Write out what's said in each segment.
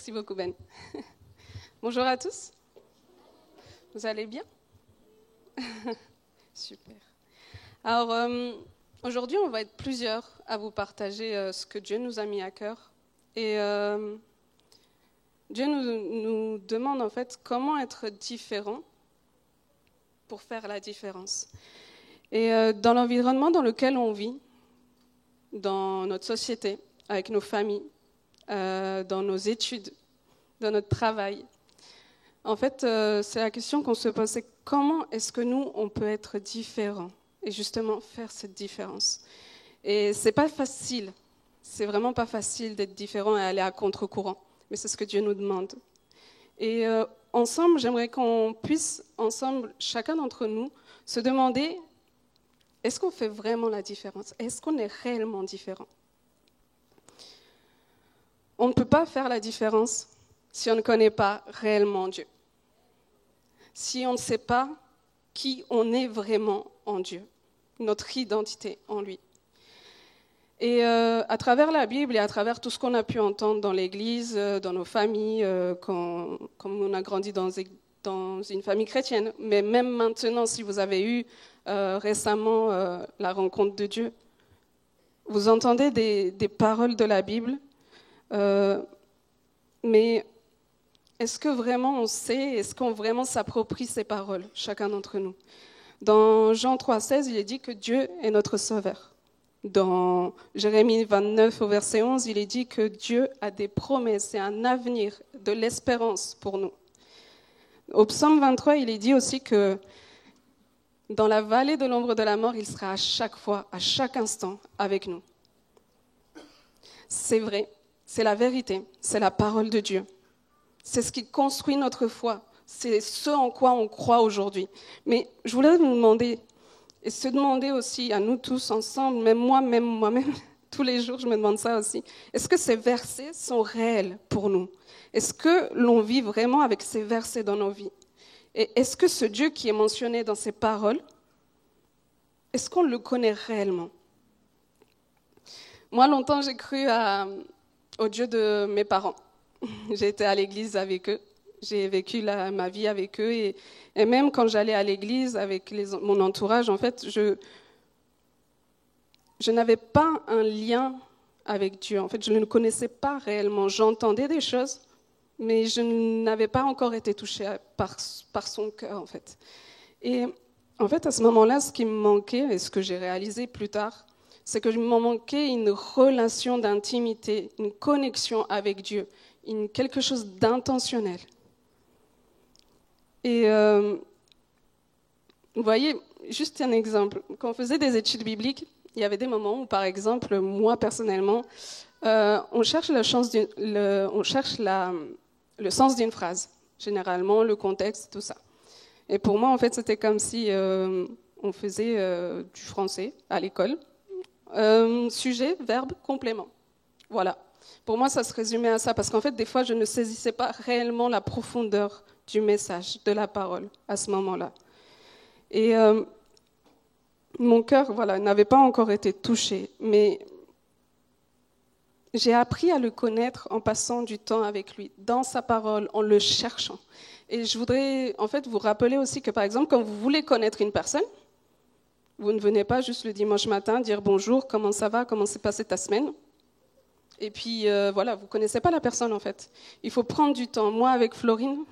Merci beaucoup, Ben. Bonjour à tous. Vous allez bien? Super. Alors, aujourd'hui, on va être plusieurs à vous partager ce que Dieu nous a mis à cœur. Et Dieu nous demande en fait comment être différent pour faire la différence. Et dans l'environnement dans lequel on vit, dans notre société, avec nos familles, dans nos études, dans notre travail, en fait, c'est la question qu'on se pose, c'est comment est-ce que nous, on peut être différents et justement faire cette différence. Et c'est pas facile, c'est vraiment pas facile d'être différent et aller à contre-courant, mais c'est ce que Dieu nous demande. Et ensemble, j'aimerais qu'on puisse, ensemble, chacun d'entre nous, se demander, est-ce qu'on fait vraiment la différence? Est-ce qu'on est réellement différent? On ne peut pas faire la différence si on ne connaît pas réellement Dieu. Si on ne sait pas qui on est vraiment en Dieu, notre identité en lui. Et à travers la Bible et à travers tout ce qu'on a pu entendre dans l'Église, dans nos familles, comme on a grandi dans une famille chrétienne, mais même maintenant, si vous avez eu récemment la rencontre de Dieu, vous entendez des paroles de la Bible, mais est-ce que vraiment on sait, est-ce qu'on vraiment s'approprie ces paroles, chacun d'entre nous? Dans Jean 3,16, il est dit que Dieu est notre sauveur. Dans Jérémie 29 au verset 11, il est dit que Dieu a des promesses et un avenir, de l'espérance pour nous. Au psaume 23, il est dit aussi que dans la vallée de l'ombre de la mort, il sera à chaque fois, à chaque instant avec nous. C'est vrai, c'est la vérité, c'est la parole de Dieu. C'est ce qui construit notre foi, c'est ce en quoi on croit aujourd'hui. Mais je voulais vous demander, et se demander aussi à nous tous ensemble, même moi-même, tous les jours je me demande ça aussi, est-ce que ces versets sont réels pour nous? Est-ce que l'on vit vraiment avec ces versets dans nos vies? Et est-ce que ce Dieu qui est mentionné dans ces paroles, est-ce qu'on le connaît réellement? Moi, longtemps, j'ai cru au Dieu de mes parents. J'ai été à l'église avec eux, j'ai vécu ma vie avec eux, et même quand j'allais à l'église avec mon entourage, en fait, je n'avais pas un lien avec Dieu. En fait, je ne le connaissais pas réellement. J'entendais des choses, mais je n'avais pas encore été touchée par son cœur, en fait. Et en fait, à ce moment-là, ce qui me manquait, et ce que j'ai réalisé plus tard, c'est que je me manquais une relation d'intimité, une connexion avec Dieu, quelque chose d'intentionnel. Et vous voyez, juste un exemple. Quand on faisait des études bibliques, il y avait des moments où, par exemple, moi personnellement, on cherche le sens d'une phrase, généralement le contexte, tout ça. Et pour moi, en fait, c'était comme si on faisait du français à l'école. Sujet, verbe, complément. Voilà. Pour moi, ça se résumait à ça, parce qu'en fait, des fois, je ne saisissais pas réellement la profondeur du message, de la parole, à ce moment-là. Et mon cœur, voilà, n'avait pas encore été touché, mais j'ai appris à le connaître en passant du temps avec lui, dans sa parole, en le cherchant. Et je voudrais, en fait, vous rappeler aussi que, par exemple, quand vous voulez connaître une personne, vous ne venez pas juste le dimanche matin dire bonjour, comment ça va, comment s'est passée ta semaine. Et puis, voilà, vous ne connaissez pas la personne, en fait. Il faut prendre du temps. Moi, avec Florine,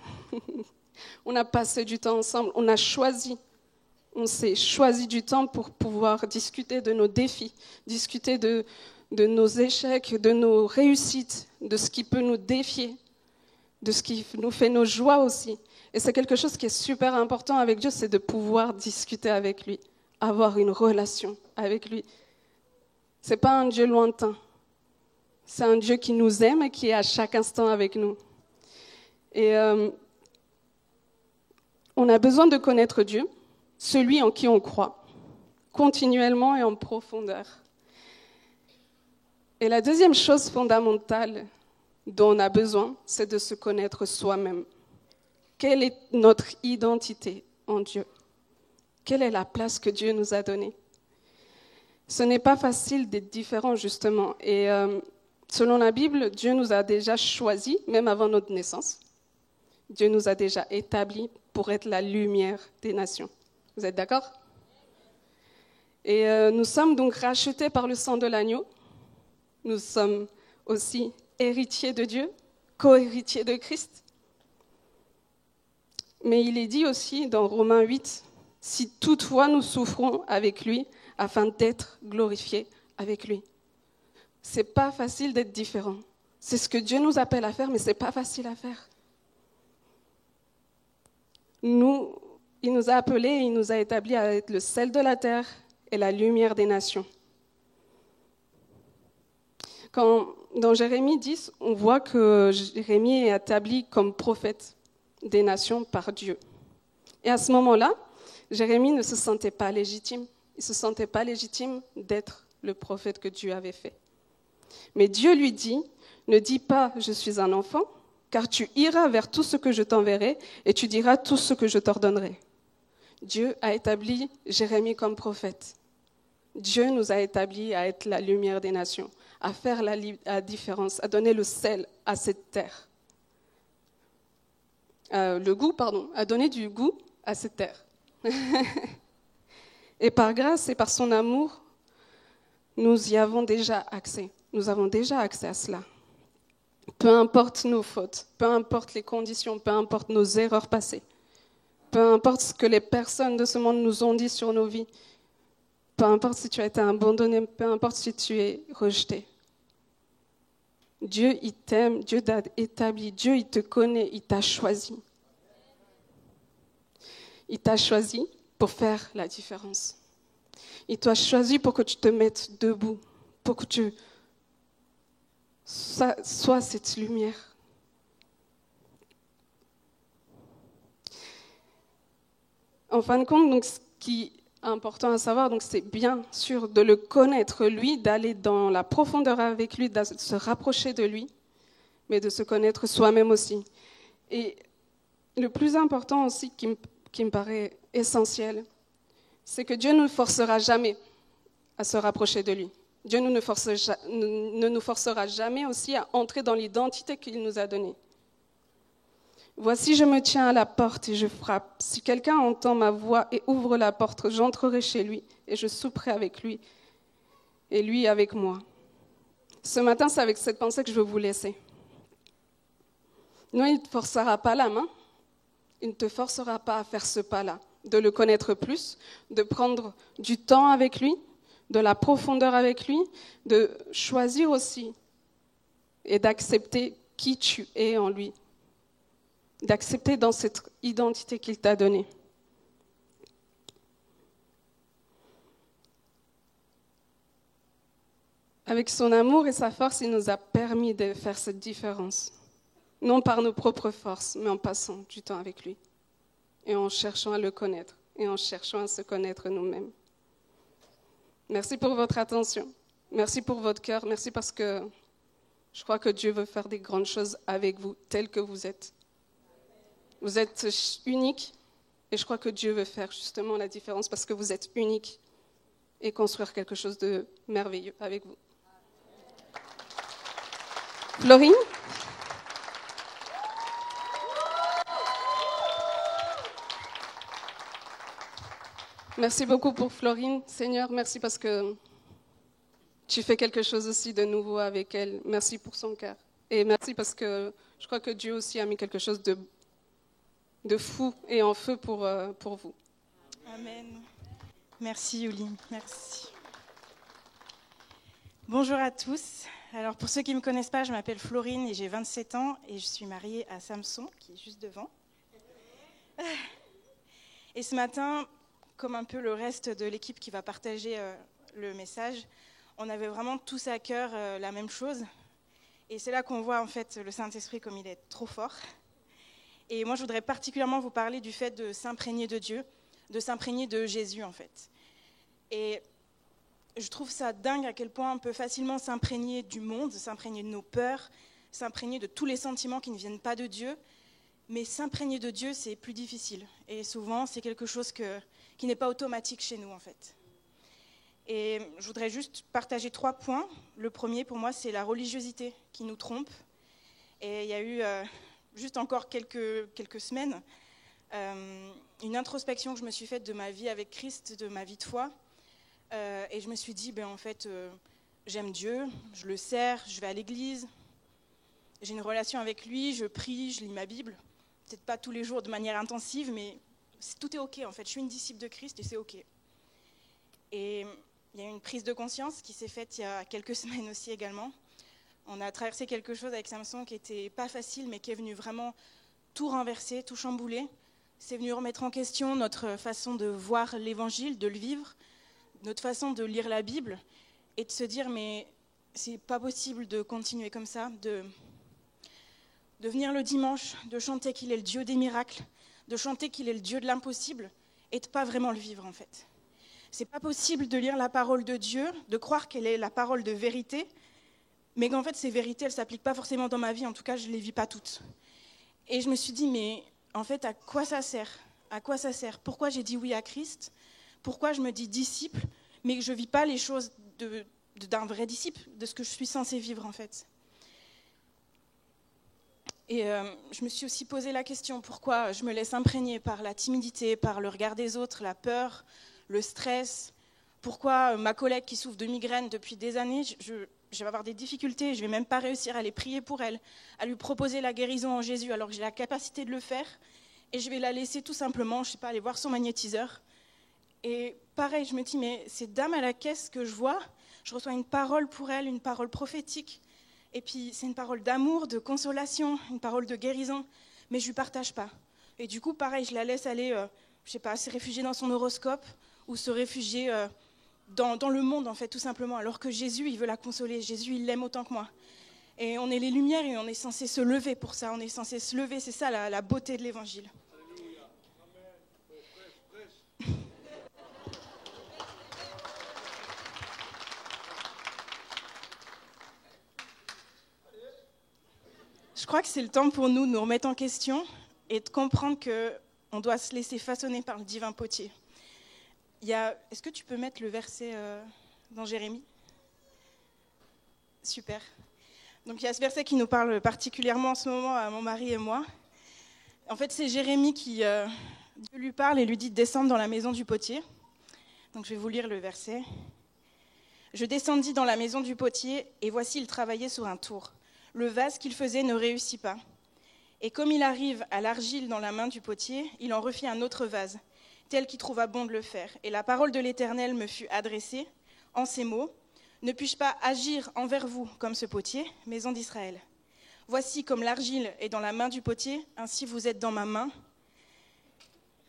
on a passé du temps ensemble. On s'est choisi du temps pour pouvoir discuter de nos défis, discuter de nos échecs, de nos réussites, de ce qui peut nous défier, de ce qui nous fait nos joies aussi. Et c'est quelque chose qui est super important avec Dieu, c'est de pouvoir discuter avec lui, avoir une relation avec lui. Ce n'est pas un Dieu lointain. C'est un Dieu qui nous aime et qui est à chaque instant avec nous. Et on a besoin de connaître Dieu, celui en qui on croit, continuellement et en profondeur. Et la deuxième chose fondamentale dont on a besoin, c'est de se connaître soi-même. Quelle est notre identité en Dieu? Quelle est la place que Dieu nous a donnée? Ce n'est pas facile d'être différent, justement. Et Selon la Bible, Dieu nous a déjà choisis, même avant notre naissance. Dieu nous a déjà établis pour être la lumière des nations. Vous êtes d'accord? Et nous sommes donc rachetés par le sang de l'agneau. Nous sommes aussi héritiers de Dieu, co-héritiers de Christ. Mais il est dit aussi dans Romains 8, « Si toutefois nous souffrons avec lui, afin d'être glorifiés avec lui. » C'est pas facile d'être différent. C'est ce que Dieu nous appelle à faire, mais c'est pas facile à faire. Il nous a appelés, il nous a établis à être le sel de la terre et la lumière des nations. Dans Jérémie 10, on voit que Jérémie est établi comme prophète des nations par Dieu. Et à ce moment-là, Jérémie ne se sentait pas légitime. Il ne se sentait pas légitime d'être le prophète que Dieu avait fait. Mais Dieu lui dit, ne dis pas « je suis un enfant », car tu iras vers tout ce que je t'enverrai et tu diras tout ce que je t'ordonnerai. Dieu a établi Jérémie comme prophète. Dieu nous a établis à être la lumière des nations, à faire la différence, à donner le sel à cette terre. À donner du goût à cette terre. Et par grâce et par son amour, nous y avons déjà accès. Nous avons déjà accès à cela. Peu importe nos fautes, peu importe les conditions, peu importe nos erreurs passées, peu importe ce que les personnes de ce monde nous ont dit sur nos vies, peu importe si tu as été abandonné, peu importe si tu es rejeté. Dieu, il t'aime, Dieu t'a établi, Dieu, il te connaît, il t'a choisi. Il t'a choisi pour faire la différence. Il t'a choisi pour que tu te mettes debout, pour que tu sois cette lumière. En fin de compte, donc, ce qui est important à savoir, donc, c'est bien sûr de le connaître lui, d'aller dans la profondeur avec lui, de se rapprocher de lui, mais de se connaître soi-même aussi. Et le plus important aussi qui me paraît essentiel, c'est que Dieu ne nous forcera jamais à se rapprocher de lui. Dieu ne nous forcera jamais aussi à entrer dans l'identité qu'il nous a donnée. Voici, je me tiens à la porte et je frappe. Si quelqu'un entend ma voix et ouvre la porte, j'entrerai chez lui et je souperai avec lui et lui avec moi. Ce matin, c'est avec cette pensée que je veux vous laisser. Non, il ne te forcera pas la main, il ne te forcera pas à faire ce pas-là, de le connaître plus, de prendre du temps avec lui, de la profondeur avec lui, de choisir aussi et d'accepter qui tu es en lui, d'accepter dans cette identité qu'il t'a donnée. Avec son amour et sa force, il nous a permis de faire cette différence, non par nos propres forces, mais en passant du temps avec lui et en cherchant à le connaître et en cherchant à se connaître nous-mêmes. Merci pour votre attention. Merci pour votre cœur. Merci parce que je crois que Dieu veut faire des grandes choses avec vous, tels que vous êtes. Vous êtes unique et je crois que Dieu veut faire justement la différence parce que vous êtes unique et construire quelque chose de merveilleux avec vous. Florine ? Merci beaucoup pour Florine, Seigneur. Merci parce que tu fais quelque chose aussi de nouveau avec elle. Merci pour son cœur. Et merci parce que je crois que Dieu aussi a mis quelque chose de fou et en feu pour vous. Amen. Merci Yuli, merci. Bonjour à tous. Alors pour ceux qui ne me connaissent pas, je m'appelle Florine et j'ai 27 ans et je suis mariée à Samson qui est juste devant. Et ce matin, comme un peu le reste de l'équipe qui va partager le message, on avait vraiment tous à cœur la même chose. Et c'est là qu'on voit en fait le Saint-Esprit comme il est trop fort. Et moi, je voudrais particulièrement vous parler du fait de s'imprégner de Dieu, de s'imprégner de Jésus en fait. Et je trouve ça dingue à quel point on peut facilement s'imprégner du monde, s'imprégner de nos peurs, s'imprégner de tous les sentiments qui ne viennent pas de Dieu. Mais s'imprégner de Dieu, c'est plus difficile. Et souvent, c'est quelque chose qui n'est pas automatique chez nous, en fait. Et je voudrais juste partager 3 points. Le premier, pour moi, c'est la religiosité qui nous trompe. Et il y a eu, juste encore quelques semaines, une introspection que je me suis faite de ma vie avec Christ, de ma vie de foi. Et je me suis dit, en fait, j'aime Dieu, je le sers, je vais à l'église, j'ai une relation avec lui, je prie, je lis ma Bible. Peut-être pas tous les jours de manière intensive, mais tout est OK en fait. Je suis une disciple de Christ et c'est OK. Et il y a une prise de conscience qui s'est faite il y a quelques semaines aussi également. On a traversé quelque chose avec Samson qui n'était pas facile, mais qui est venu vraiment tout renverser, tout chambouler. C'est venu remettre en question notre façon de voir l'évangile, de le vivre, notre façon de lire la Bible et de se dire mais c'est pas possible de continuer comme ça, de venir le dimanche, de chanter qu'il est le Dieu des miracles, de chanter qu'il est le Dieu de l'impossible et de pas vraiment le vivre en fait. C'est pas possible de lire la parole de Dieu, de croire qu'elle est la parole de vérité, mais qu'en fait ces vérités elles s'appliquent pas forcément dans ma vie, en tout cas je les vis pas toutes. Et je me suis dit mais en fait à quoi ça sert ? À quoi ça sert ? Pourquoi j'ai dit oui à Christ ? Pourquoi je me dis disciple, mais que je ne vis pas les choses d'un vrai disciple, de ce que je suis censée vivre en fait. Et je me suis aussi posé la question, pourquoi je me laisse imprégner par la timidité, par le regard des autres, la peur, le stress ? Pourquoi ma collègue qui souffre de migraine depuis des années, je vais avoir des difficultés, je ne vais même pas réussir à aller prier pour elle, à lui proposer la guérison en Jésus alors que j'ai la capacité de le faire, et je vais la laisser tout simplement, je ne sais pas, aller voir son magnétiseur. Et pareil, je me dis, mais cette dame à la caisse que je vois, je reçois une parole pour elle, une parole prophétique. Et puis, c'est une parole d'amour, de consolation, une parole de guérison, mais je ne lui partage pas. Et du coup, pareil, je la laisse aller, je sais pas, se réfugier dans son horoscope ou se réfugier dans le monde, en fait, tout simplement. Alors que Jésus, il veut la consoler. Jésus, il l'aime autant que moi. Et on est les lumières et on est censé se lever pour ça. On est censé se lever, c'est ça la beauté de l'évangile. Je crois que c'est le temps pour nous de nous remettre en question et de comprendre qu'on doit se laisser façonner par le divin potier. Est-ce que tu peux mettre le verset dans Jérémie ? Super. Donc il y a ce verset qui nous parle particulièrement en ce moment à mon mari et moi. En fait, c'est Jérémie qui Dieu lui parle et lui dit de descendre dans la maison du potier. Donc je vais vous lire le verset. « Je descendis dans la maison du potier et voici il travaillait sur un tour. Le vase qu'il faisait ne réussit pas. Et comme il arrive à l'argile dans la main du potier, il en refit un autre vase, tel qu'il trouva bon de le faire. Et la parole de l'Éternel me fut adressée en ces mots. Ne puis-je pas agir envers vous comme ce potier, maison d'Israël ? Voici comme l'argile est dans la main du potier, ainsi vous êtes dans ma main,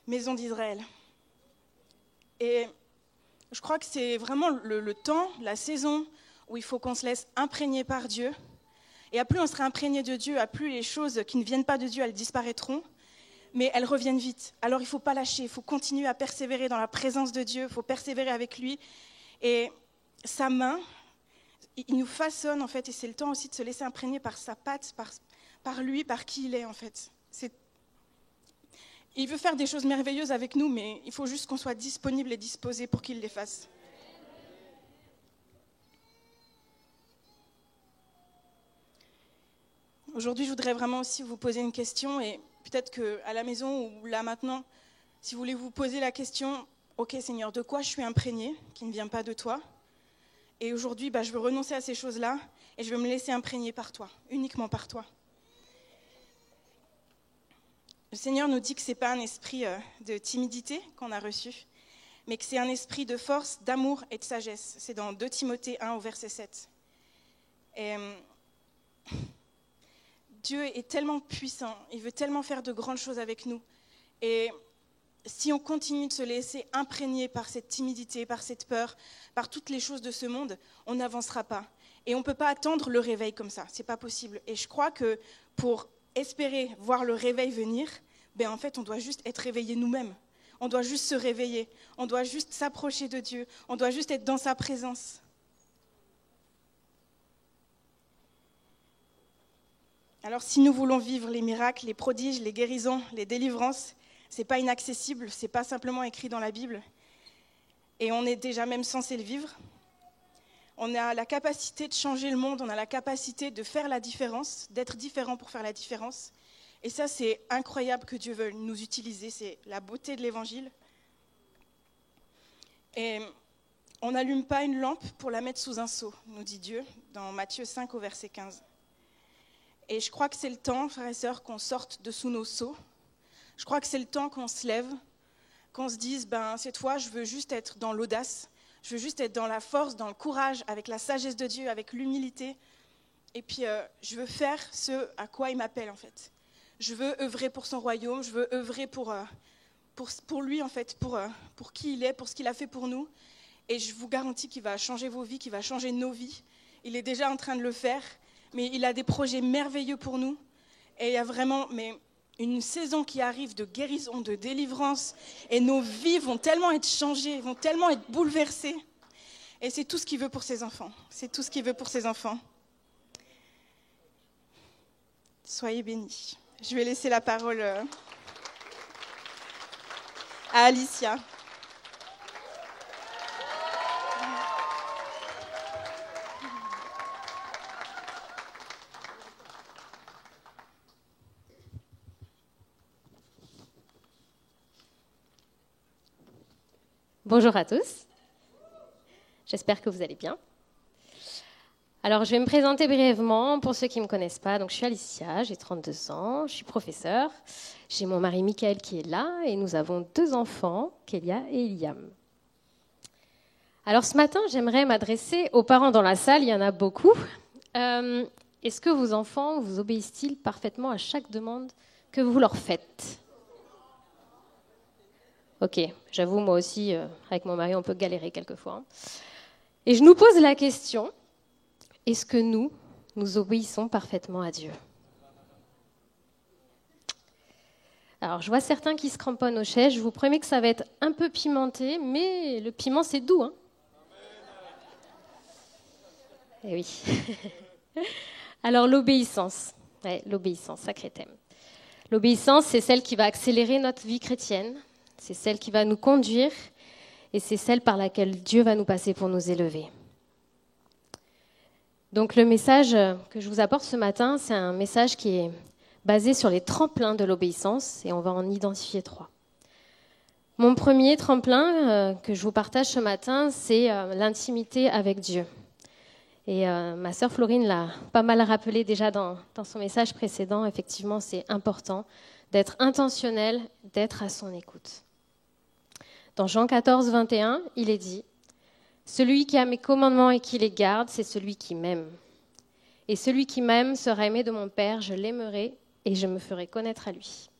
maison d'Israël. » Et je crois que c'est vraiment le temps, la saison où il faut qu'on se laisse imprégner par Dieu. Et à plus on sera imprégné de Dieu, à plus les choses qui ne viennent pas de Dieu, elles disparaîtront, mais elles reviennent vite. Alors il ne faut pas lâcher, il faut continuer à persévérer dans la présence de Dieu, il faut persévérer avec lui. Et sa main, il nous façonne en fait, et c'est le temps aussi de se laisser imprégner par sa patte, par lui, par qui il est en fait. Il veut faire des choses merveilleuses avec nous, mais il faut juste qu'on soit disponible et disposé pour qu'il les fasse. Aujourd'hui, je voudrais vraiment aussi vous poser une question, et peut-être qu'à la maison ou là maintenant, si vous voulez vous poser la question, ok Seigneur, de quoi je suis imprégné, qui ne vient pas de toi ? Et aujourd'hui, je veux renoncer à ces choses-là, et je veux me laisser imprégner par toi, uniquement par toi. Le Seigneur nous dit que ce n'est pas un esprit de timidité qu'on a reçu, mais que c'est un esprit de force, d'amour et de sagesse. C'est dans 2 Timothée 1 au verset 7. Et Dieu est tellement puissant, il veut tellement faire de grandes choses avec nous. Et si on continue de se laisser imprégner par cette timidité, par cette peur, par toutes les choses de ce monde, on n'avancera pas. Et on ne peut pas attendre le réveil comme ça, ce n'est pas possible. Et je crois que pour espérer voir le réveil venir, en fait, on doit juste être réveillés nous-mêmes. On doit juste se réveiller, on doit juste s'approcher de Dieu, on doit juste être dans sa présence. Alors si nous voulons vivre les miracles, les prodiges, les guérisons, les délivrances, ce n'est pas inaccessible, ce n'est pas simplement écrit dans la Bible. et on est déjà même censé le vivre. On a la capacité de changer le monde, on a la capacité de faire la différence, d'être différent pour faire la différence. Et ça, c'est incroyable que Dieu veuille nous utiliser, c'est la beauté de l'Évangile. Et on n'allume pas une lampe pour la mettre sous un seau, nous dit Dieu, dans Matthieu 5 au verset 15. Et je crois que c'est le temps, frères et sœurs, qu'on sorte de sous nos seaux. Je crois que c'est le temps qu'on se lève, qu'on se dise, cette fois, je veux juste être dans l'audace, je veux juste être dans la force, dans le courage, avec la sagesse de Dieu, avec l'humilité. Et puis, je veux faire ce à quoi il m'appelle, en fait. Je veux œuvrer pour son royaume, je veux œuvrer pour lui, en fait, pour qui il est, pour ce qu'il a fait pour nous. Et je vous garantis qu'il va changer vos vies, qu'il va changer nos vies. Il est déjà en train de le faire, mais il a des projets merveilleux pour nous. Et il y a vraiment une saison qui arrive de guérison, de délivrance. Et nos vies vont tellement être changées, vont tellement être bouleversées. Et c'est tout ce qu'il veut pour ses enfants. C'est tout ce qu'il veut pour ses enfants. Soyez bénis. Je vais laisser la parole à Alicia. Bonjour à tous, j'espère que vous allez bien. Alors je vais me présenter brièvement pour ceux qui ne me connaissent pas. Donc, je suis Alicia, j'ai 32 ans, je suis professeure. J'ai mon mari Michael qui est là et nous avons 2 enfants, Kélia et Eliam. Alors ce matin, j'aimerais m'adresser aux parents dans la salle, il y en a beaucoup. Est-ce que vos enfants vous obéissent-ils parfaitement à chaque demande que vous leur faites ? Ok, j'avoue, moi aussi, avec mon mari, on peut galérer quelquefois. Et je nous pose la question, est-ce que nous obéissons parfaitement à Dieu ? Alors, je vois certains qui se cramponnent aux chaises. Je vous promets que ça va être un peu pimenté, mais le piment, c'est doux, hein ? Eh oui. Alors, l'obéissance. Ouais, l'obéissance, sacré thème. L'obéissance, c'est celle qui va accélérer notre vie chrétienne. C'est celle qui va nous conduire et c'est celle par laquelle Dieu va nous passer pour nous élever. Donc le message que je vous apporte ce matin, c'est un message qui est basé sur les tremplins de l'obéissance et on va en identifier 3. Mon premier tremplin que je vous partage ce matin, c'est l'intimité avec Dieu. Et ma sœur Florine l'a pas mal rappelé déjà dans son message précédent. Effectivement, c'est important d'être intentionnel, d'être à son écoute. Dans Jean 14, 21, il est dit « Celui qui a mes commandements et qui les garde, c'est celui qui m'aime. Et celui qui m'aime sera aimé de mon Père, je l'aimerai et je me ferai connaître à lui. »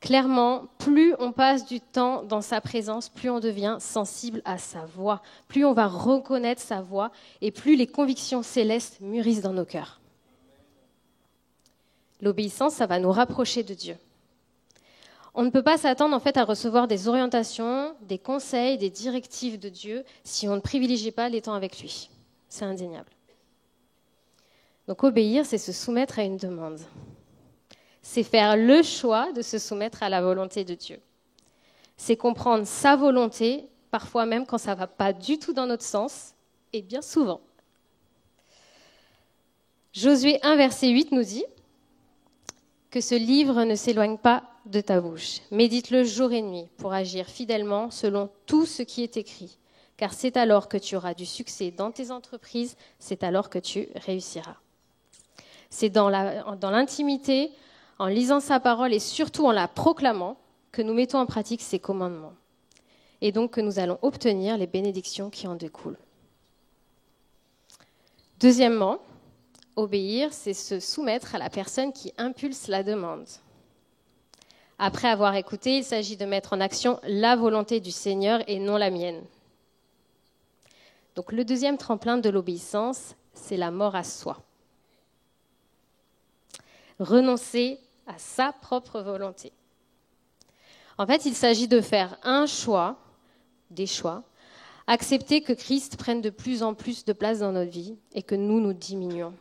Clairement, plus on passe du temps dans sa présence, plus on devient sensible à sa voix, plus on va reconnaître sa voix et plus les convictions célestes mûrissent dans nos cœurs. L'obéissance, ça va nous rapprocher de Dieu. On ne peut pas s'attendre en fait à recevoir des orientations, des conseils, des directives de Dieu si on ne privilégie pas les temps avec lui. C'est indéniable. Donc obéir, c'est se soumettre à une demande. C'est faire le choix de se soumettre à la volonté de Dieu. C'est comprendre sa volonté, parfois même quand ça ne va pas du tout dans notre sens, et bien souvent. Josué 1, verset 8 nous dit que ce livre ne s'éloigne pas de ta bouche. Médite-le jour et nuit pour agir fidèlement selon tout ce qui est écrit. Car c'est alors que tu auras du succès dans tes entreprises, c'est alors que tu réussiras. C'est dans l'intimité, en lisant sa parole et surtout en la proclamant, que nous mettons en pratique ses commandements. Et donc que nous allons obtenir les bénédictions qui en découlent. Deuxièmement, obéir, c'est se soumettre à la personne qui impulse la demande. Après avoir écouté, il s'agit de mettre en action la volonté du Seigneur et non la mienne. Donc le deuxième tremplin de l'obéissance, c'est la mort à soi. Renoncer à sa propre volonté. En fait, il s'agit de faire des choix, accepter que Christ prenne de plus en plus de place dans notre vie et que nous diminuons.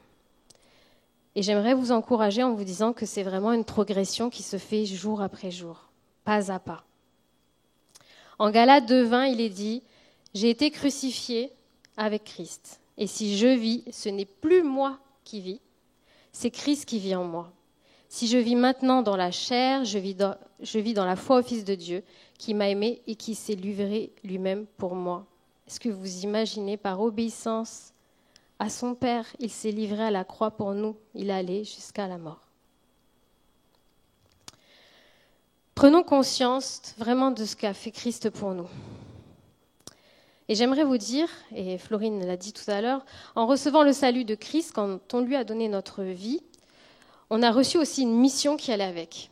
Et j'aimerais vous encourager en vous disant que c'est vraiment une progression qui se fait jour après jour, pas à pas. En Galates 2:20, il est dit J'ai été crucifié avec Christ. Et si je vis, ce n'est plus moi qui vis, c'est Christ qui vit en moi. Si je vis maintenant dans la chair, je vis dans la foi au Fils de Dieu, qui m'a aimé et qui s'est livré lui-même pour moi. Est-ce que vous imaginez, par obéissance à son Père, il s'est livré à la croix pour nous, il est allé jusqu'à la mort. Prenons conscience vraiment de ce qu'a fait Christ pour nous. Et j'aimerais vous dire, et Florine l'a dit tout à l'heure, en recevant le salut de Christ, quand on lui a donné notre vie, on a reçu aussi une mission qui allait avec,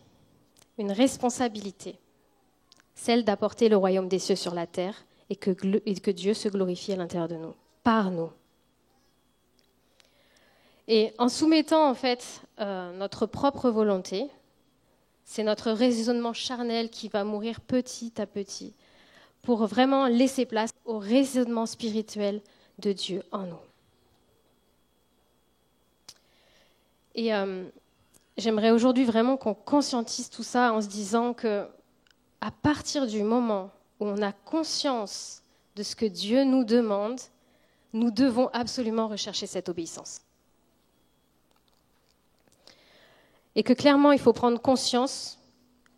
une responsabilité, celle d'apporter le royaume des cieux sur la terre et que Dieu se glorifie à l'intérieur de nous, par nous. Et en soumettant en fait notre propre volonté, c'est notre raisonnement charnel qui va mourir petit à petit pour vraiment laisser place au raisonnement spirituel de Dieu en nous. Et j'aimerais aujourd'hui vraiment qu'on conscientise tout ça en se disant que à partir du moment où on a conscience de ce que Dieu nous demande, nous devons absolument rechercher cette obéissance. Et que clairement, il faut prendre conscience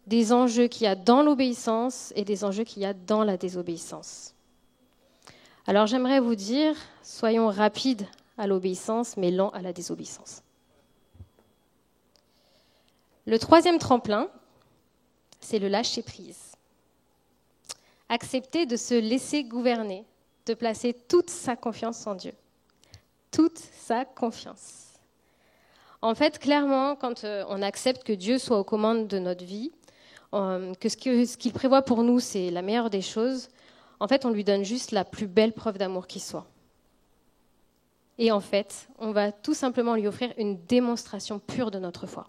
des enjeux qu'il y a dans l'obéissance et des enjeux qu'il y a dans la désobéissance. Alors j'aimerais vous dire, soyons rapides à l'obéissance, mais lents à la désobéissance. Le troisième tremplin, c'est le lâcher-prise. Accepter de se laisser gouverner, de placer toute sa confiance en Dieu. Toute sa confiance. En fait, clairement, quand on accepte que Dieu soit aux commandes de notre vie, que ce qu'il prévoit pour nous, c'est la meilleure des choses, en fait, on lui donne juste la plus belle preuve d'amour qui soit. Et en fait, on va tout simplement lui offrir une démonstration pure de notre foi.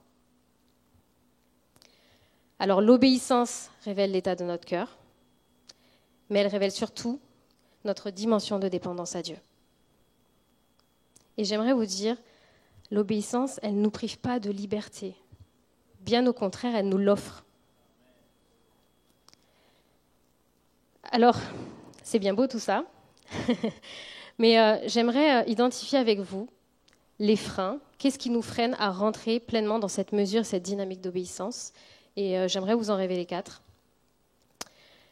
Alors, l'obéissance révèle l'état de notre cœur, mais elle révèle surtout notre dimension de dépendance à Dieu. Et j'aimerais vous dire, l'obéissance, elle ne nous prive pas de liberté. Bien au contraire, elle nous l'offre. Alors, c'est bien beau tout ça, mais j'aimerais identifier avec vous les freins. Qu'est-ce qui nous freine à rentrer pleinement dans cette mesure, cette dynamique d'obéissance ? Et j'aimerais vous en révéler 4.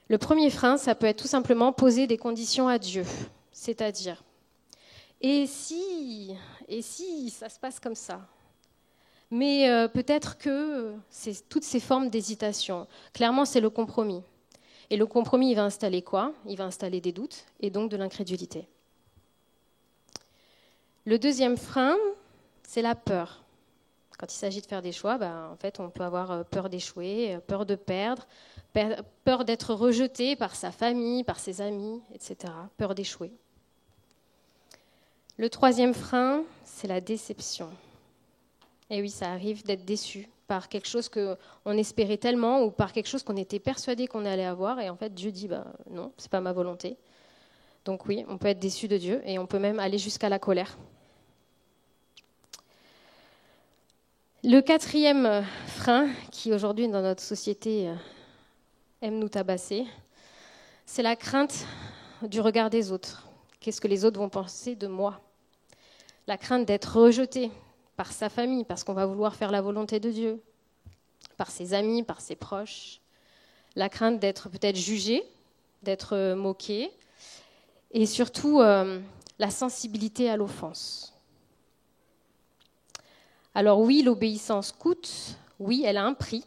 Le premier frein, ça peut être tout simplement poser des conditions à Dieu, c'est-à-dire et si ça se passe comme ça. Mais peut-être que c'est toutes ces formes d'hésitation. Clairement, c'est le compromis. Et le compromis, il va installer quoi ? Il va installer des doutes et donc de l'incrédulité. Le deuxième frein, c'est la peur. Quand il s'agit de faire des choix, en fait, on peut avoir peur d'échouer, peur de perdre, peur d'être rejeté par sa famille, par ses amis, etc. Peur d'échouer. Le troisième frein, c'est la déception. Et oui, ça arrive d'être déçu par quelque chose qu'on espérait tellement ou par quelque chose qu'on était persuadé qu'on allait avoir. Et en fait, Dieu dit, non, c'est pas ma volonté. Donc oui, on peut être déçu de Dieu et on peut même aller jusqu'à la colère. Le quatrième frein, qui aujourd'hui dans notre société aime nous tabasser, c'est la crainte du regard des autres. Qu'est-ce que les autres vont penser de moi ? La crainte d'être rejeté par sa famille, parce qu'on va vouloir faire la volonté de Dieu, par ses amis, par ses proches. La crainte d'être peut-être jugé, d'être moqué, et surtout la sensibilité à l'offense. Alors oui, l'obéissance coûte, oui, elle a un prix,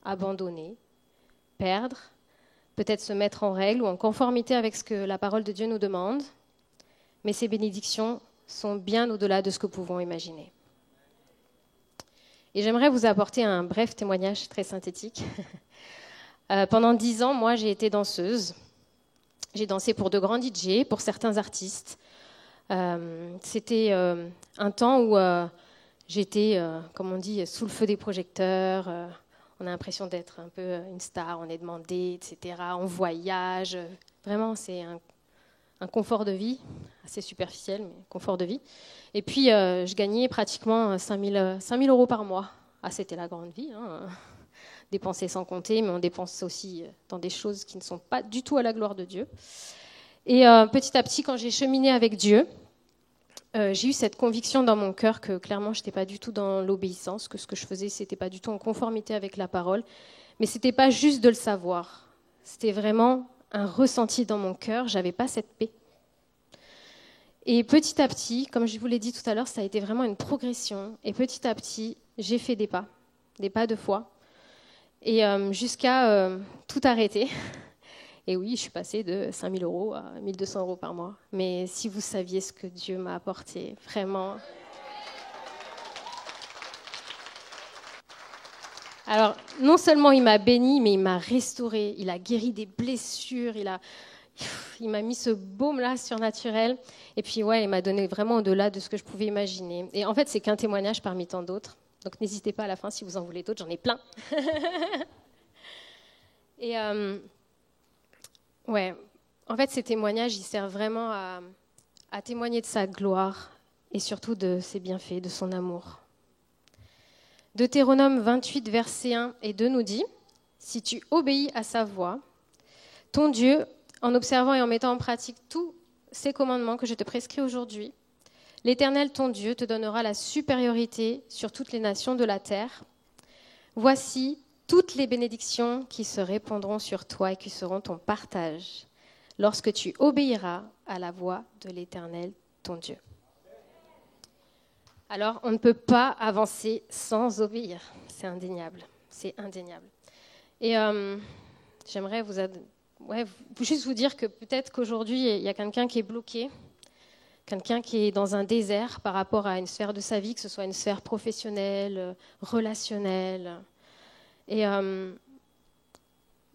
abandonner, perdre, peut-être se mettre en règle ou en conformité avec ce que la parole de Dieu nous demande, mais ces bénédictions sont bien au-delà de ce que nous pouvons imaginer. Et j'aimerais vous apporter un bref témoignage très synthétique. Pendant 10 ans, moi, j'ai été danseuse. J'ai dansé pour de grands DJ, pour certains artistes. C'était un temps où j'étais, comme on dit, sous le feu des projecteurs. On a l'impression d'être un peu une star, on est demandé, etc. On voyage. Vraiment, c'est un confort de vie, assez superficiel, mais confort de vie. Et puis, je gagnais pratiquement 5 000 € par mois. Ah, c'était la grande vie, hein. Dépenser sans compter, mais on dépense aussi dans des choses qui ne sont pas du tout à la gloire de Dieu. Et petit à petit, quand j'ai cheminé avec Dieu, j'ai eu cette conviction dans mon cœur que clairement, je n'étais pas du tout dans l'obéissance, que ce que je faisais, ce n'était pas du tout en conformité avec la parole. Mais ce n'était pas juste de le savoir. C'était vraiment un ressenti dans mon cœur. Je n'avais pas cette paix. Et petit à petit, comme je vous l'ai dit tout à l'heure, ça a été vraiment une progression. Et petit à petit, j'ai fait des pas de foi. Et jusqu'à tout arrêter. Et oui, je suis passée de 5 000 € à 1 200 € par mois. Mais si vous saviez ce que Dieu m'a apporté, vraiment. Alors, non seulement il m'a béni, mais il m'a restauré. Il a guéri des blessures. Il m'a mis ce baume-là surnaturel. Et puis, ouais, il m'a donné vraiment au-delà de ce que je pouvais imaginer. Et en fait, c'est qu'un témoignage parmi tant d'autres. Donc, n'hésitez pas à la fin si vous en voulez d'autres. J'en ai plein. Et... ouais, en fait, ces témoignages, ils servent vraiment à témoigner de sa gloire et surtout de ses bienfaits, de son amour. Deutéronome 28, versets 1 et 2 nous dit « Si tu obéis à sa voix, ton Dieu, en observant et en mettant en pratique tous ces commandements que je te prescris aujourd'hui, l'Éternel, ton Dieu, te donnera la supériorité sur toutes les nations de la terre. Voici toutes les bénédictions qui se répandront sur toi et qui seront ton partage lorsque tu obéiras à la voix de l'Éternel, ton Dieu. » Alors, on ne peut pas avancer sans obéir. C'est indéniable. C'est indéniable. Et j'aimerais juste vous dire que peut-être qu'aujourd'hui, il y a quelqu'un qui est bloqué, quelqu'un qui est dans un désert par rapport à une sphère de sa vie, que ce soit une sphère professionnelle, relationnelle. Et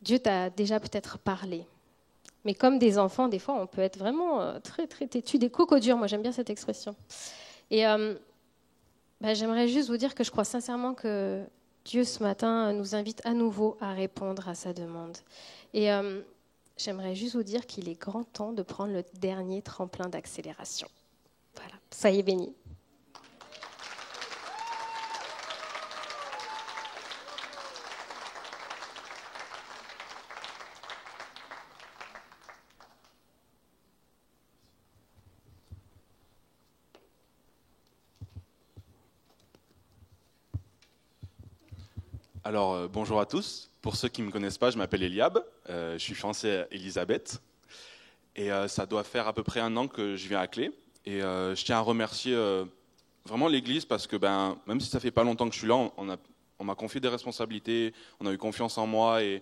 Dieu t'a déjà peut-être parlé. Mais comme des enfants, des fois, on peut être vraiment très, très têtus, des cocos durs. Moi, j'aime bien cette expression. Et j'aimerais juste vous dire que je crois sincèrement que Dieu, ce matin, nous invite à nouveau à répondre à sa demande. Et j'aimerais juste vous dire qu'il est grand temps de prendre le dernier tremplin d'accélération. Voilà, soyez bénis. Alors, bonjour à tous. Pour ceux qui ne me connaissent pas, je m'appelle Eliab, je suis fiancé à Elisabeth. Et ça doit faire à peu près 1 an que je viens à Clé. Et je tiens à remercier vraiment l'Église parce que même si ça fait pas longtemps que je suis là, on m'a confié des responsabilités, on a eu confiance en moi et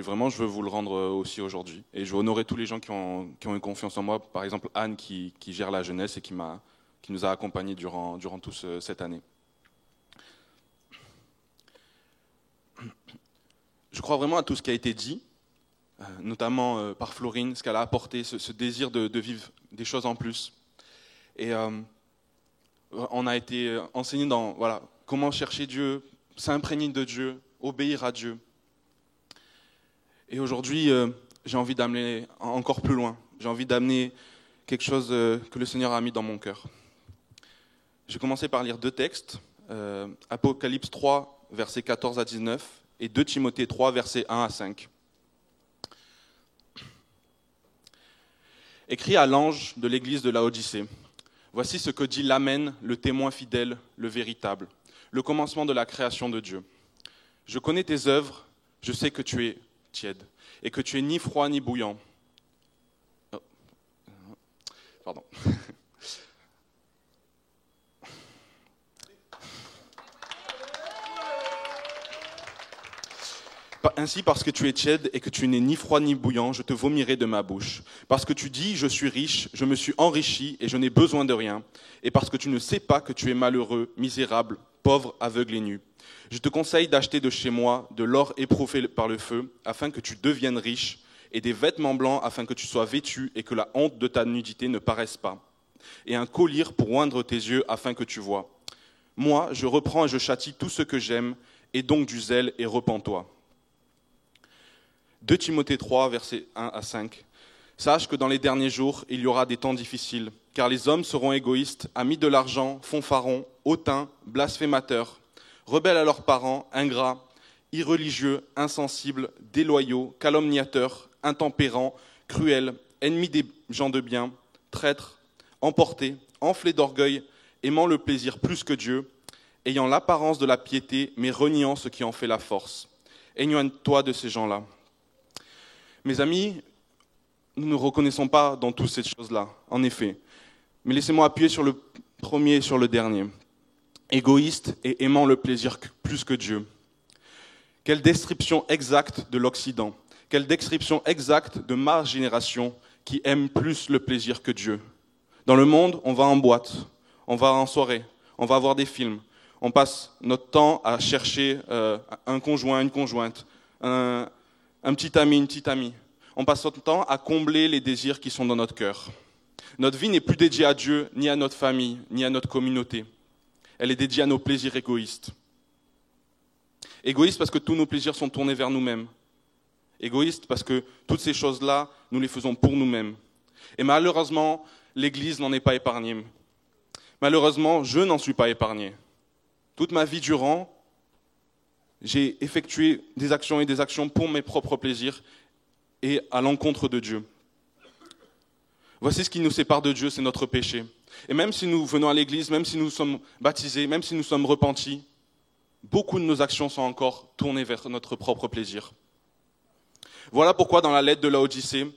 vraiment je veux vous le rendre aussi aujourd'hui. Et je veux honorer tous les gens qui ont eu confiance en moi. Par exemple Anne qui gère la jeunesse et qui nous a accompagnés durant toute cette année. Je crois vraiment à tout ce qui a été dit, notamment par Florine, ce qu'elle a apporté, ce désir de vivre des choses en plus. Et on a été enseigné dans comment chercher Dieu, s'imprégner de Dieu, obéir à Dieu. Et aujourd'hui, j'ai envie d'amener encore plus loin. J'ai envie d'amener quelque chose que le Seigneur a mis dans mon cœur. Je vais commencer par lire 2 textes, Apocalypse 3, versets 14 à 19, et 2 Timothée 3, versets 1 à 5. Écrit à l'ange de l'église de Laodicée, voici ce que dit l'Amen, le témoin fidèle, le véritable, le commencement de la création de Dieu. Je connais tes œuvres, je sais que tu es tiède, et que tu es ni froid ni bouillant. Pardon. Ainsi, parce que tu es tiède et que tu n'es ni froid ni bouillant, je te vomirai de ma bouche. Parce que tu dis, je suis riche, je me suis enrichi et je n'ai besoin de rien. Et parce que tu ne sais pas que tu es malheureux, misérable, pauvre, aveugle et nu. Je te conseille d'acheter de chez moi de l'or éprouvé par le feu, afin que tu deviennes riche, et des vêtements blancs afin que tu sois vêtu et que la honte de ta nudité ne paraisse pas. Et un collier pour oindre tes yeux afin que tu vois. Moi, je reprends et je châtie tout ce que j'aime, et donc du zèle et repens-toi. 2 Timothée 3, versets 1 à 5. Sache que dans les derniers jours, il y aura des temps difficiles, car les hommes seront égoïstes, amis de l'argent, fanfarons, hautains, blasphémateurs, rebelles à leurs parents, ingrats, irreligieux, insensibles, déloyaux, calomniateurs, intempérants, cruels, ennemis des gens de bien, traîtres, emportés, enflés d'orgueil, aimant le plaisir plus que Dieu, ayant l'apparence de la piété, mais reniant ce qui en fait la force. Éloigne-toi de ces gens-là. Mes amis, nous ne reconnaissons pas dans toutes ces choses-là, en effet. Mais laissez-moi appuyer sur le premier et sur le dernier. Égoïste et aimant le plaisir plus que Dieu. Quelle description exacte de l'Occident, quelle description exacte de ma génération qui aime plus le plaisir que Dieu. Dans le monde, on va en boîte, on va en soirée, on va voir des films, on passe notre temps à chercher un conjoint, une conjointe, un petit ami, une petite amie. On passe notre temps à combler les désirs qui sont dans notre cœur. Notre vie n'est plus dédiée à Dieu, ni à notre famille, ni à notre communauté. Elle est dédiée à nos plaisirs égoïstes. Égoïste parce que tous nos plaisirs sont tournés vers nous-mêmes. Égoïste parce que toutes ces choses-là, nous les faisons pour nous-mêmes. Et malheureusement, l'Église n'en est pas épargnée. Malheureusement, je n'en suis pas épargné. Toute ma vie durant, j'ai effectué des actions pour mes propres plaisirs et à l'encontre de Dieu. Voici ce qui nous sépare de Dieu, c'est notre péché. Et même si nous venons à l'église, même si nous sommes baptisés, même si nous sommes repentis, beaucoup de nos actions sont encore tournées vers notre propre plaisir. Voilà pourquoi dans la lettre de Laodicée,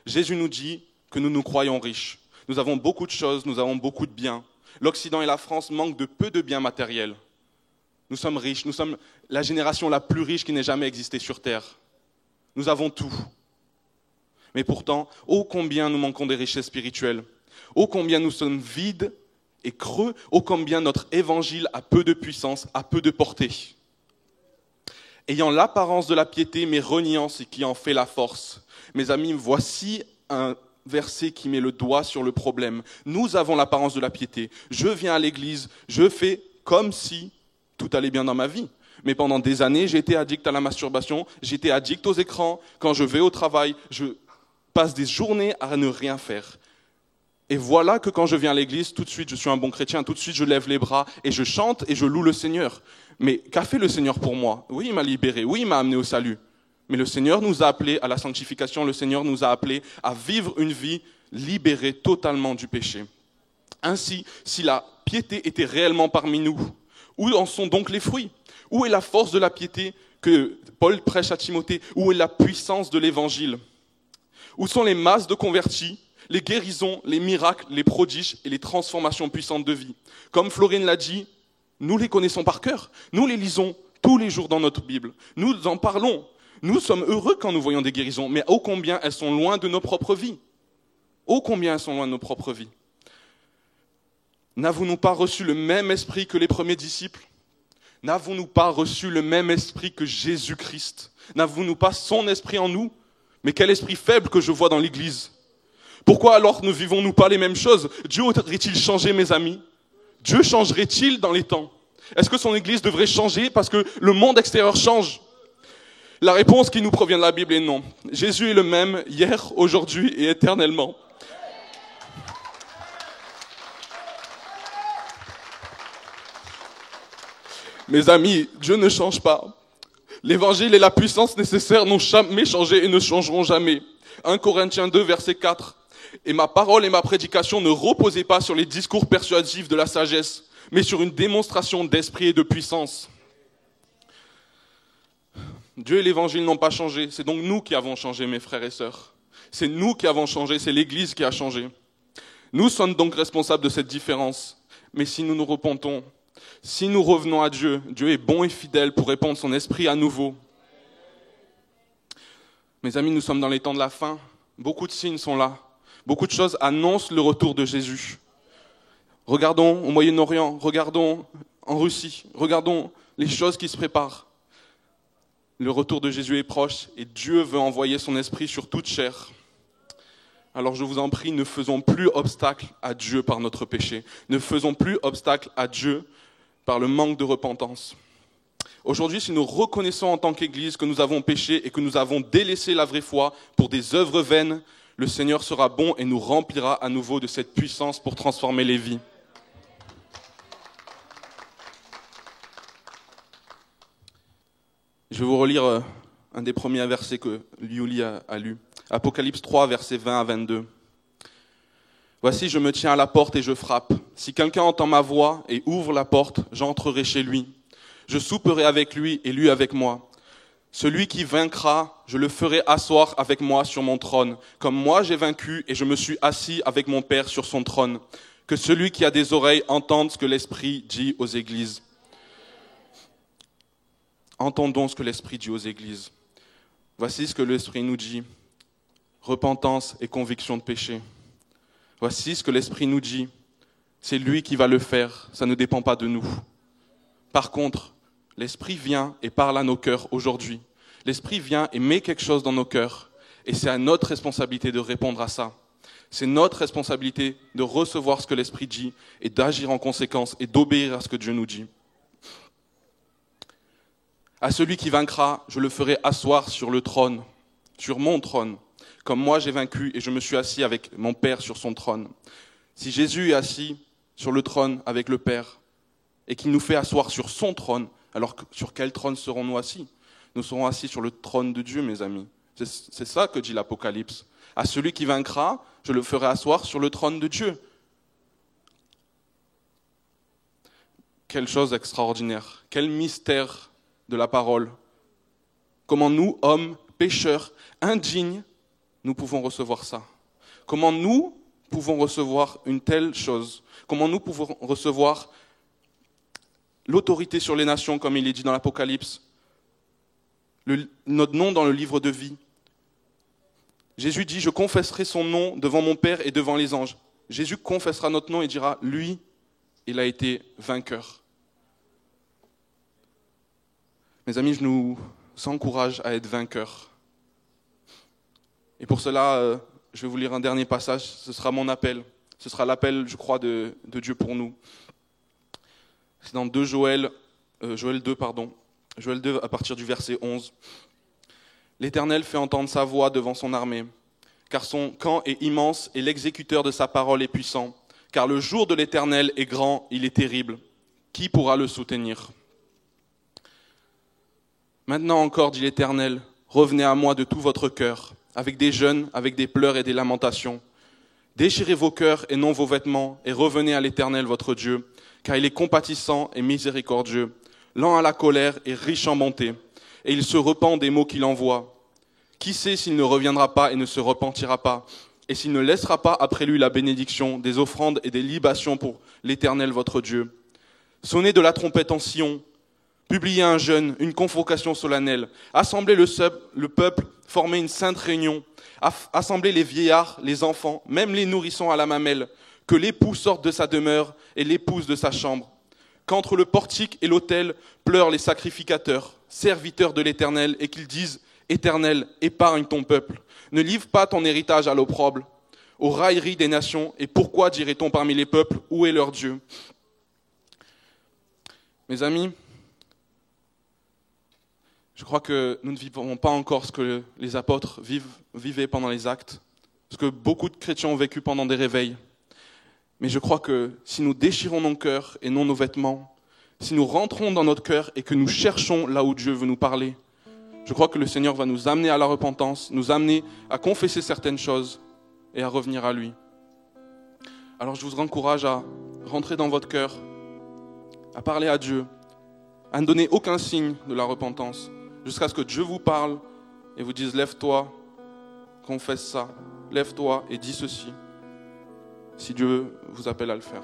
Jésus nous dit que nous nous croyons riches. Nous avons beaucoup de choses, nous avons beaucoup de biens. L'Occident et la France manquent de peu de biens matériels. Nous sommes riches, nous sommes la génération la plus riche qui n'ait jamais existé sur Terre. Nous avons tout. Mais pourtant, ô combien nous manquons des richesses spirituelles, ô combien nous sommes vides et creux, ô combien notre évangile a peu de puissance, a peu de portée. Ayant l'apparence de la piété, mais reniant ce qui en fait la force. Mes amis, voici un verset qui met le doigt sur le problème. Nous avons l'apparence de la piété. Je viens à l'église, je fais comme si tout allait bien dans ma vie. Mais pendant des années, j'ai été addict à la masturbation, j'étais addict aux écrans. Quand je vais au travail, je passe des journées à ne rien faire. Et voilà que quand je viens à l'église, tout de suite je suis un bon chrétien, tout de suite je lève les bras et je chante et je loue le Seigneur. Mais qu'a fait le Seigneur pour moi? Oui, il m'a libéré, oui, il m'a amené au salut. Mais le Seigneur nous a appelés à la sanctification, le Seigneur nous a appelés à vivre une vie libérée totalement du péché. Ainsi, si la piété était réellement parmi nous, où en sont donc les fruits? Où est la force de la piété que Paul prêche à Timothée? Où est la puissance de l'évangile? Où sont les masses de convertis, les guérisons, les miracles, les prodiges et les transformations puissantes de vie? Comme Florine l'a dit, nous les connaissons par cœur. Nous les lisons tous les jours dans notre Bible. Nous en parlons. Nous sommes heureux quand nous voyons des guérisons, mais ô combien elles sont loin de nos propres vies. Ô combien elles sont loin de nos propres vies. N'avons-nous pas reçu le même esprit que les premiers disciples? N'avons-nous pas reçu le même esprit que Jésus-Christ? N'avons-nous pas son esprit en nous? Mais quel esprit faible que je vois dans l'Église. Pourquoi alors ne vivons-nous pas les mêmes choses? Dieu aurait-il changé, mes amis? Dieu changerait-il dans les temps? Est-ce que son Église devrait changer parce que le monde extérieur change? La réponse qui nous provient de la Bible est non. Jésus est le même hier, aujourd'hui et éternellement. Mes amis, Dieu ne change pas. L'évangile et la puissance nécessaire n'ont jamais changé et ne changeront jamais. 1 Corinthiens 2, verset 4. Et ma parole et ma prédication ne reposaient pas sur les discours persuasifs de la sagesse, mais sur une démonstration d'esprit et de puissance. Dieu et l'évangile n'ont pas changé. C'est donc nous qui avons changé, mes frères et sœurs. C'est nous qui avons changé, c'est l'Église qui a changé. Nous sommes donc responsables de cette différence. Mais si nous nous repentons, si nous revenons à Dieu, Dieu est bon et fidèle pour répandre son esprit à nouveau. Mes amis, nous sommes dans les temps de la fin. Beaucoup de signes sont là. Beaucoup de choses annoncent le retour de Jésus. Regardons au Moyen-Orient, regardons en Russie, regardons les choses qui se préparent. Le retour de Jésus est proche et Dieu veut envoyer son esprit sur toute chair. Alors je vous en prie, ne faisons plus obstacle à Dieu par notre péché. Ne faisons plus obstacle à Dieu par le manque de repentance. Aujourd'hui, si nous reconnaissons en tant qu'Église que nous avons péché et que nous avons délaissé la vraie foi pour des œuvres vaines, le Seigneur sera bon et nous remplira à nouveau de cette puissance pour transformer les vies. Je vais vous relire un des premiers versets que Yuli a lu. Apocalypse 3, versets 20 à 22. Voici, je me tiens à la porte et je frappe. Si quelqu'un entend ma voix et ouvre la porte, j'entrerai chez lui. Je souperai avec lui et lui avec moi. Celui qui vaincra, je le ferai asseoir avec moi sur mon trône, comme moi j'ai vaincu et je me suis assis avec mon Père sur son trône. Que celui qui a des oreilles entende ce que l'Esprit dit aux églises. Entendons ce que l'Esprit dit aux églises. Voici ce que l'Esprit nous dit. Repentance et conviction de péché. Voici ce que l'Esprit nous dit. C'est lui qui va le faire, ça ne dépend pas de nous. Par contre, l'Esprit vient et parle à nos cœurs aujourd'hui. L'Esprit vient et met quelque chose dans nos cœurs. Et c'est à notre responsabilité de répondre à ça. C'est notre responsabilité de recevoir ce que l'Esprit dit et d'agir en conséquence et d'obéir à ce que Dieu nous dit. À celui qui vaincra, je le ferai asseoir sur le trône, sur mon trône, comme moi j'ai vaincu et je me suis assis avec mon Père sur son trône. Si Jésus est assis sur le trône avec le Père et qu'il nous fait asseoir sur son trône, alors sur quel trône serons-nous assis? Nous serons assis sur le trône de Dieu, mes amis. C'est ça que dit l'Apocalypse. À celui qui vaincra, je le ferai asseoir sur le trône de Dieu. Quelle chose extraordinaire, quel mystère de la parole. Comment nous, hommes, pécheurs, indignes, nous pouvons recevoir ça. Comment nous pouvons recevoir une telle chose? Comment nous pouvons recevoir l'autorité sur les nations, comme il est dit dans l'Apocalypse, notre nom dans le livre de vie. Jésus dit, je confesserai son nom devant mon Père et devant les anges. Jésus confessera notre nom et dira, lui, il a été vainqueur. Mes amis, je nous encourage à être vainqueurs. Et pour cela, je vais vous lire un dernier passage, ce sera mon appel. Ce sera l'appel, je crois, de Dieu pour nous. C'est dans Joël 2, à partir du verset 11. L'Éternel fait entendre sa voix devant son armée, car son camp est immense et l'exécuteur de sa parole est puissant. Car le jour de l'Éternel est grand, il est terrible. Qui pourra le soutenir? Maintenant encore, dit l'Éternel, revenez à moi de tout votre cœur, avec des jeûnes, avec des pleurs et des lamentations. Déchirez vos cœurs et non vos vêtements, et revenez à l'Éternel votre Dieu, car il est compatissant et miséricordieux, lent à la colère et riche en bonté, et il se repent des maux qu'il envoie. Qui sait s'il ne reviendra pas et ne se repentira pas, et s'il ne laissera pas après lui la bénédiction, des offrandes et des libations pour l'Éternel votre Dieu. Sonnez de la trompette en Sion, publiez un jeûne, une convocation solennelle, assemblez le peuple, formez une sainte réunion, assemblez les vieillards, les enfants, même les nourrissons à la mamelle, que l'époux sorte de sa demeure et l'épouse de sa chambre. Qu'entre le portique et l'autel pleurent les sacrificateurs, serviteurs de l'Éternel, et qu'ils disent « Éternel, épargne ton peuple, ne livre pas ton héritage à l'opprobre, aux railleries des nations, et pourquoi dirait-on parmi les peuples, où est leur Dieu ?» Mes amis, je crois que nous ne vivons pas encore ce que les apôtres vivaient pendant les actes, ce que beaucoup de chrétiens ont vécu pendant des réveils. Mais je crois que si nous déchirons nos cœurs et non nos vêtements, si nous rentrons dans notre cœur et que nous cherchons là où Dieu veut nous parler, je crois que le Seigneur va nous amener à la repentance, nous amener à confesser certaines choses et à revenir à lui. Alors je vous encourage à rentrer dans votre cœur, à parler à Dieu, à ne donner aucun signe de la repentance, jusqu'à ce que Dieu vous parle et vous dise « Lève-toi, confesse ça, lève-toi et dis ceci », si Dieu vous appelle à le faire.